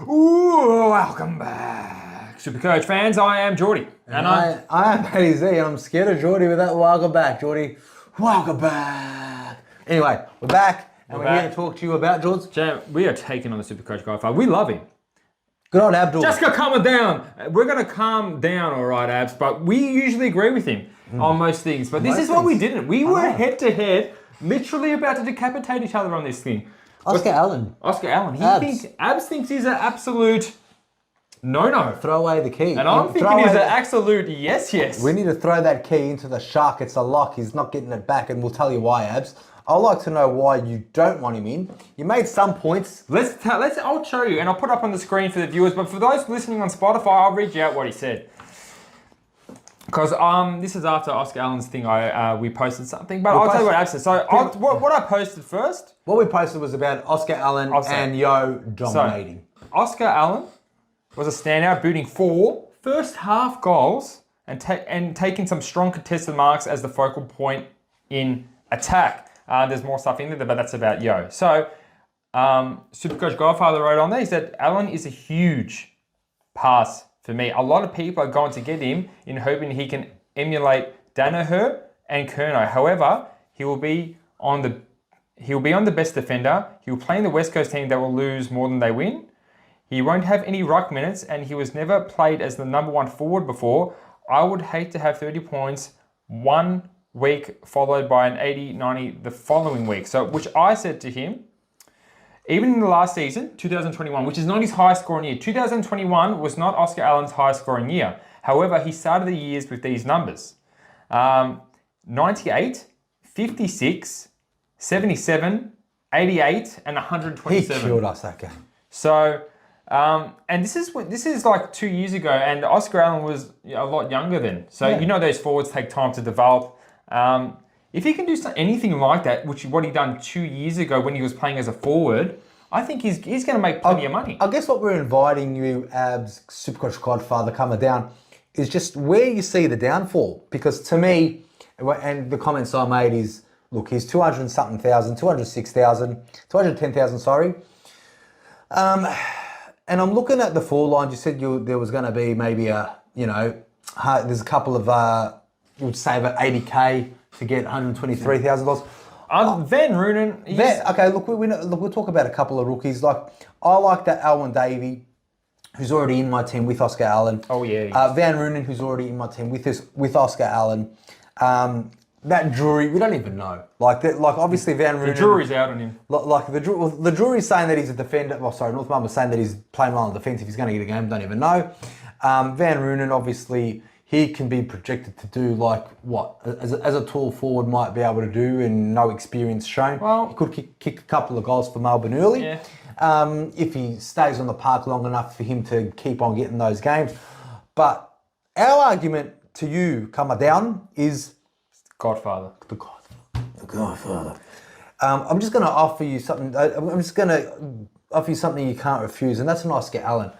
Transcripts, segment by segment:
Welcome back, Supercoach fans. I am Jordy. And I am Paddy Z, and I'm scared of Jordy with that welcome back, Jordy. Welcome back. Anyway, we're back, and we're here to talk to you about George. Jam, we are taking on the Supercoach Godfather. We love him. Good old Abdul. Just go calm it down. We're going to calm down, all right, Abs, but we usually agree with him on most things. But this is what we didn't. We were head-to-head, literally about to decapitate each other on this thing. Oscar Allen. Abs thinks he's an absolute no. Throw away the key. And I'm thinking he's an absolute yes. We need to throw that key into the shark. It's a lock. He's not getting it back, and we'll tell you why, Abs. I'd like to know why you don't want him in. You made some points. I'll show you, and I'll put up on the screen for the viewers. But for those listening on Spotify, I'll read you out what he said. Because this is after Oscar Allen's thing. We posted something, but I'll tell you what Ab said. So what I posted first. What we posted was about Oscar Allen and Yo dominating. So, Oscar Allen was a standout, booting 4 first half goals and taking some strong contested marks as the focal point in attack. There's more stuff in there, but that's about Yo. So, Supercoach Godfather wrote on there, he said, Allen is a huge pass for me. A lot of people are going to get him in hoping he can emulate Danaher and Kerno. However, he will be on the best defender. He will play in the West Coast team that will lose more than they win. He won't have any ruck minutes, and he was never played as the number 1 forward before. I would hate to have 30 points 1 week followed by an 80, 90 the following week. So, which I said to him, even in the last season, 2021, which is not his highest scoring year. 2021 was not Oscar Allen's highest scoring year. However, he started the years with these numbers. 98, 56, 77, 88, and 127. He killed us that game. So, and this is like 2 years ago, and Oscar Allen was a lot younger then. So, you know those forwards take time to develop. If he can do anything like that, which is what he done 2 years ago when he was playing as a forward, I think he's going to make plenty of money. I guess what we're inviting you, Abs, Supercoach Godfather, coming down, is just where you see the downfall. Because to me, and the comments I made is, look, he's 200-something thousand, 206,000, 210,000, sorry. And I'm looking at the four lines. You said there was going to be maybe there's a couple of, you would save at 80K to get $123,000. Van Roonen. We'll talk about a couple of rookies. Like I like that Alwyn Davey, who's already in my team with Oscar Allen. Oh yeah. Van Roonen, who's already in my team with Oscar Allen. That Drury, we don't even know. Obviously Van Roonen. The jury's out on him. The jury's saying that he's a defender. Well, sorry, North Melbourne was saying that he's playing well on defence. If he's going to get a game, don't even know. Van Roonen, obviously, he can be projected to do as a tall forward might be able to do, and no experience shown. Well, he could kick a couple of goals for Melbourne early. Yeah. If he stays on the park long enough for him to keep on getting those games. But our argument to you, come down, is Godfather. The Godfather. I'm just going to offer you something. I'm just going to offer you something you can't refuse, and that's an Oscar Allen.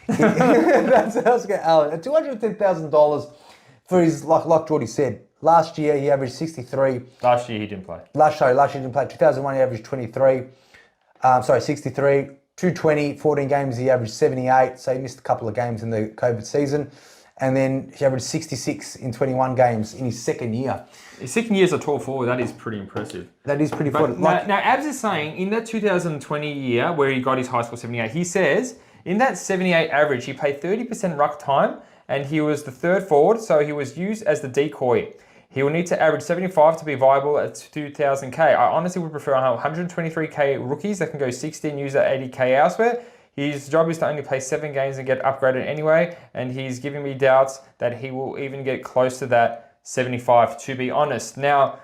That's Oscar Allen. At $210,000 for his, like Jordy said, last year he averaged 63. Last year he didn't play. Last year he didn't play. 2001 he averaged 63. 220, 14 games he averaged 78. So he missed a couple of games in the COVID season. And then he averaged 66 in 21 games in his second year. His second year as a tall forward, that is pretty impressive. That is pretty good. Now, Abs is saying, in that 2020 year where he got his high score 78, he says, in that 78 average, he played 30% ruck time, and he was the third forward, so he was used as the decoy. He will need to average 75 to be viable at 2,000K. I honestly would prefer 123K rookies that can go 60 and use that 80K elsewhere. His job is to only play 7 games and get upgraded anyway, and he's giving me doubts that he will even get close to that 75, to be honest. Now,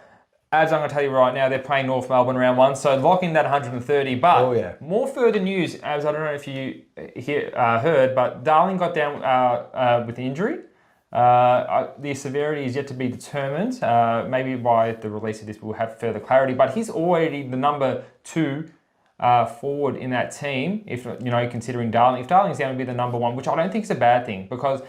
Abs, I'm going to tell you right now, they're playing North Melbourne round 1, so lock in that 130. But more further news, Abs, I don't know if you heard, but Darling got down with injury. The severity is yet to be determined. Maybe by the release of this, we'll have further clarity. But he's already the number 2 forward in that team, if considering Darling. If Darling's going to be the number 1, which I don't think is a bad thing, because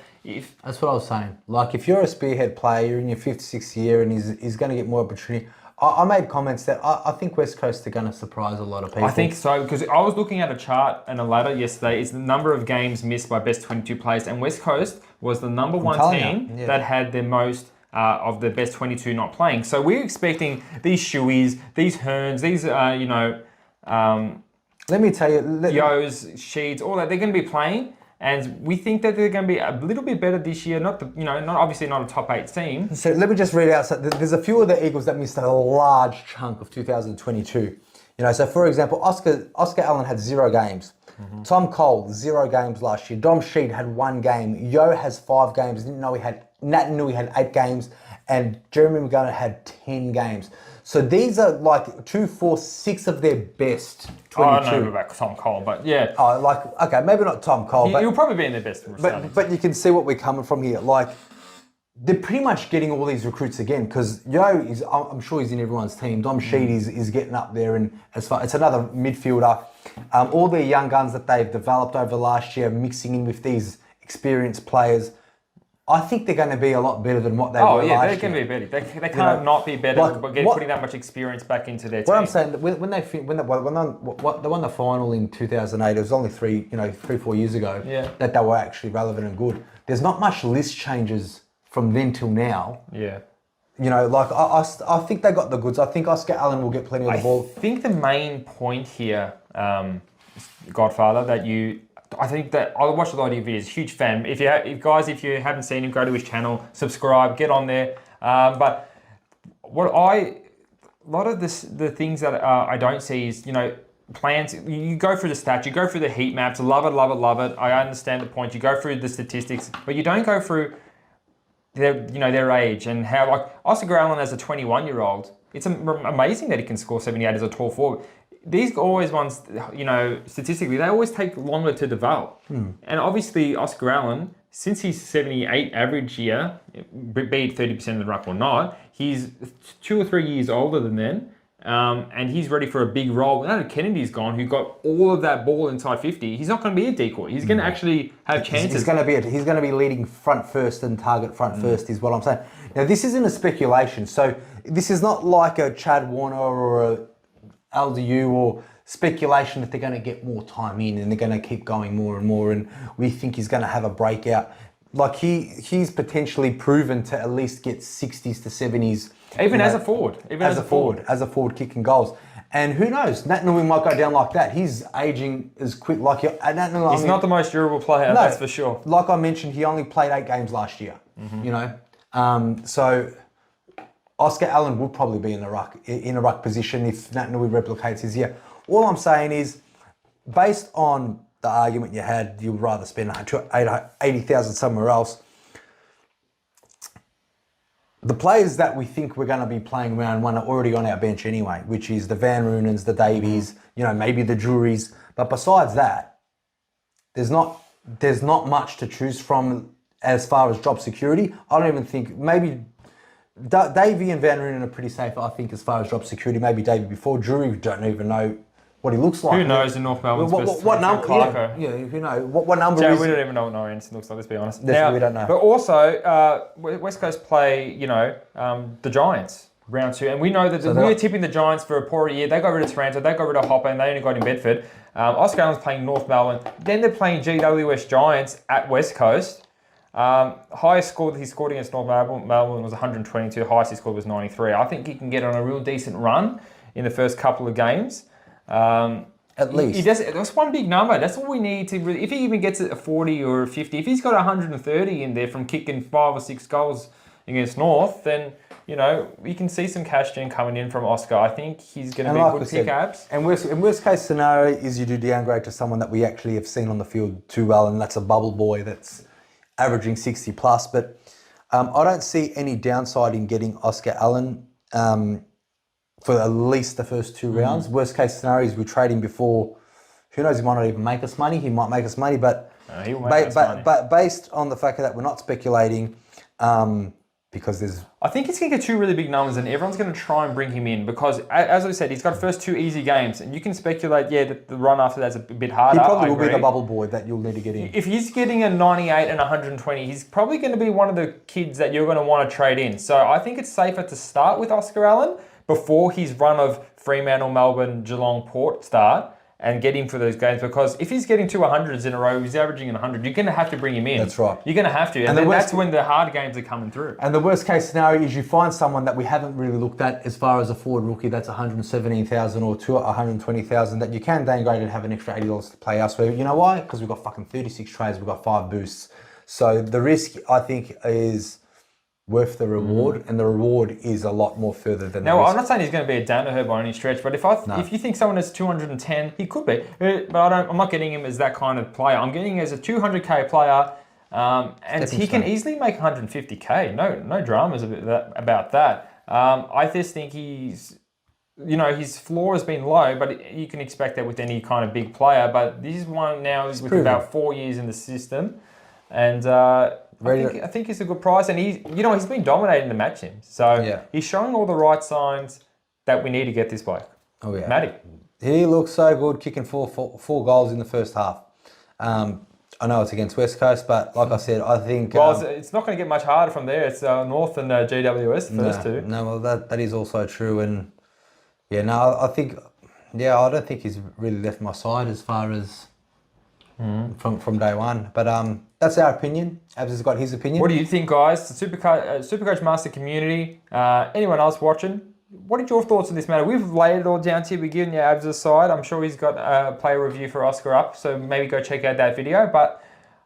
that's what I was saying. Like, if you're a spearhead player, you're in your 5th, 6th year, and he's going to get more opportunity, I made comments that I think West Coast are going to surprise a lot of people. I think so, because I was looking at a chart and a ladder yesterday. It's the number of games missed by best 22 players, and West Coast was the number one team that had the most of the best 22 not playing. So we're expecting these Shueys, these Hearns, these, let me tell you, Yos, Sheeds, all that, they're going to be playing. And we think that they're going to be a little bit better this year. Not obviously not a top 8 team. So let me just read out. So there's a few of the Eagles that missed a large chunk of 2022. So for example, Oscar Allen had 0 games. Mm-hmm. Tom Cole 0 games last year. Dom Sheed had 1 game. Yo has 5 games. Nat knew he had 8 games, and Jeremy McGovern had 10 games. So these are like 2, 4, 6 of their best 22. I don't know about Tom Cole, but yeah. Okay, maybe not Tom Cole, but he'll probably be in their best. But you can see what we're coming from here. Like, they're pretty much getting all these recruits again, because Yo is, I'm sure he's in everyone's team. Dom Sheed is getting up there, and it's another midfielder. All the young guns that they've developed over last year, mixing in with these experienced players, I think they're going to be a lot better than what they were last year. They're going to be better. They can't not be better, but putting that much experience back into their team. What I'm saying, when they won the final in 2008, it was only 3-4 years ago that they were actually relevant and good. There's not much list changes from then till now. Yeah. I think they got the goods. I think Oscar Allen will get plenty of the ball. I think the main point here, Godfather, I think that I watch a lot of your videos. Huge fan. If you haven't seen him, go to his channel, subscribe, get on there. But a lot of the things that I don't see is plans. You go through the stats, you go through the heat maps. Love it. I understand the point. You go through the statistics, but you don't go through their age and how, like Oscar Allen as a 21-year-old. It's amazing that he can score 78 as a tall forward. These always ones, statistically, they always take longer to develop. And obviously, Oscar Allen, since he's 78 average year, be it 30% of the ruck or not, he's 2 or 3 years older than them, and he's ready for a big role. Now that Kennedy's gone, who got all of that ball inside 50, he's not going to be a decoy. He's going to actually have chances. He's going to be leading front first and target front first, is what I'm saying. Now, this isn't a speculation. So this is not like a Chad Warner or a LDU or speculation that they're going to get more time in and they're going to keep going more and more, and we think he's going to have a breakout. Like he's potentially proven to at least get 60s to 70s. Even as a forward. As a forward kicking goals. And who knows, Nat Nui might go down like that. He's aging as quick. He's not the most durable player, that's for sure. Like I mentioned, he only played 8 games last year. So Oscar Allen would probably be in a ruck position if Nat Nui replicates his year. All I'm saying is, based on the argument you had, you'd rather spend 80,000 somewhere else. The players that we think we're going to be playing round 1 are already on our bench anyway, which is the Van Roonens, the Davies, maybe the Juries. But besides that, there's not much to choose from as far as job security. I don't even think, maybe Davey and Van Roonen are pretty safe, I think, as far as job security. Maybe Davey before. Jury, we don't even know what he looks like. Who knows in North Melbourne's what number? Who knows? What number is we don't even know what Norris looks like, let's be honest. We don't know. But also, West Coast play, the Giants, round 2. And we know that we're tipping the Giants for a poor year. They got rid of Taranto, they got rid of Hopper, and they only got in Bedford. Oscar Allen's playing North Melbourne. Then they're playing GWS Giants at West Coast. Highest score that he scored against North Melbourne was 122. The highest he scored was 93. I think he can get on a real decent run in the first couple of games. At least. That's one big number. That's all we need to really, if he even gets a 40 or a 50, if he's got 130 in there from kicking 5 or 6 goals against North, then, we can see some cash gen coming in from Oscar. I think he's going to be a good pick, Abs. And worst case scenario is you do downgrade to someone that we actually have seen on the field too well, and that's a bubble boy that's averaging 60 plus. But I don't see any downside in getting Oscar Allen for at least the first 2 rounds. Worst case scenario is we trade him before. Who knows? He might not even make us money. He might make us money, but based on the fact that we're not speculating, because there's. I think he's going to get 2 really big numbers, and everyone's going to try and bring him in because, as I said, he's got the first 2 easy games, and you can speculate, that the run after that's a bit harder. He probably will be the bubble boy that you'll need to get in. If he's getting a 98 and 120, he's probably going to be one of the kids that you're going to want to trade in. So I think it's safer to start with Oscar Allen. before his run of Fremantle, Melbourne, Geelong, Port start and get him for those games, because if he's getting 200s in a row, he's averaging 100, you're going to have to bring him in. That's right. You're going to have to. And then that's when the hard games are coming through. And the worst case scenario is you find someone that we haven't really looked at as far as a forward rookie that's 117,000 or 120,000 that you can downgrade and have an extra $80 to play elsewhere. You know why? Because we've got fucking 36 trades, we've got 5 boosts. So the risk, I think, is worth the reward, and the reward is a lot more further than now, the risk. I'm not saying he's going to be a Danaher by any stretch, but if you think someone has 210, he could be. But I'm not getting him as that kind of player. I'm getting him as a 200k player, and he can easily make 150k. No dramas about that. I just think he's, his floor has been low, but you can expect that with any kind of big player. But this one now is with about 4 years in the system, and I think he's a good price, and he's been dominating the match sims. So he's showing all the right signs that we need to get this bloke. Oh yeah, Matty. He looks so good, kicking four goals in the first half. I know it's against West Coast, but like I said, I think it's not going to get much harder from there. It's North and GWS the first two. No, well that is also true, and I don't think he's really left my side as far as from day one. But that's our opinion. Abs has got his opinion. What do you think, guys? The Supercoach Master community, anyone else watching? What are your thoughts on this matter? We've laid it all down to you. We're giving you Abs' side. I'm sure he's got a player review for Oscar up, so maybe go check out that video. But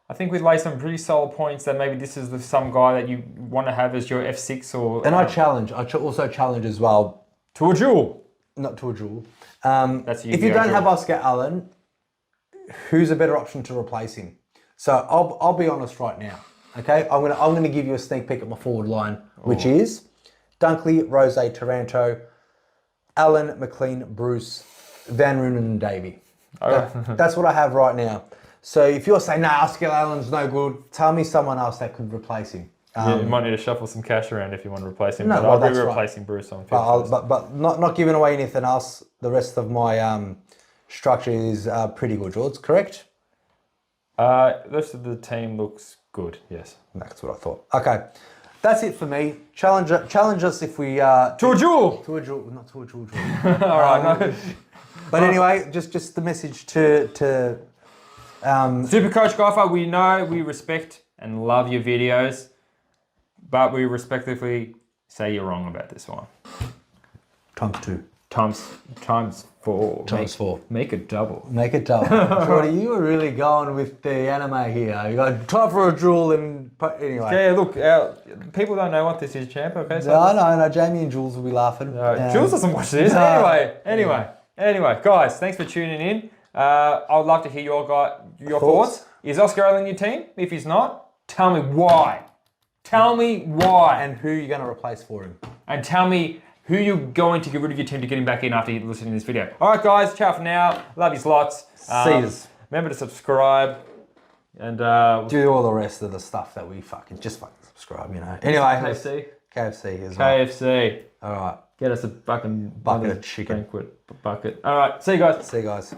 I think we've laid some pretty solid points that maybe this is some guy that you want to have as your F6 or... And I also challenge as well. To a duel. Not to a duel. That's if you don't have Oscar Allen, who's a better option to replace him? So I'll be honest right now. Okay, I'm gonna give you a sneak peek at my forward line, which is Dunkley, Rose, Taranto, Allen, McLean, Bruce, Van Roonen, and Davey. That's what I have right now. So if you're saying, no, Oscar Allen's no good, tell me someone else that could replace him. You might need to shuffle some cash around if you want to replace him. No, but I'll be replacing Bruce on 5th. But not giving away anything else. The rest of my structure is pretty good, George, correct? The rest of the team looks good, yes. That's what I thought. Okay, that's it for me. Challenge us if we... To a duel! To a duel, not to a duel. All right, no. But anyway, just the message to Supercoach Godfather, we know, we respect and love your videos, but we respectively say you're wrong about this one. Times 2. Times 4. Times 4. Make it double. Make it double. Jordy, you were really going with the anime here. You got time for a duel and anyway. Yeah, look, people don't know what this is, champ. Okay, so no. Jamie and Jules will be laughing. Jules doesn't watch this. Anyway, guys, thanks for tuning in. I would love to hear your thoughts. Is Oscar Allen your team? If he's not, tell me why. Tell me why. And who you're going to replace for him. And tell me who you're going to get rid of your team to get him back in after listening to this video. All right, guys, ciao for now. Love you lots. See yous. Remember to subscribe and do all the rest of the stuff that we fucking subscribe, Anyway, KFC as well. KFC. All right. Get us a fucking bucket of chicken. Banquet bucket. All right, see you guys. See you guys.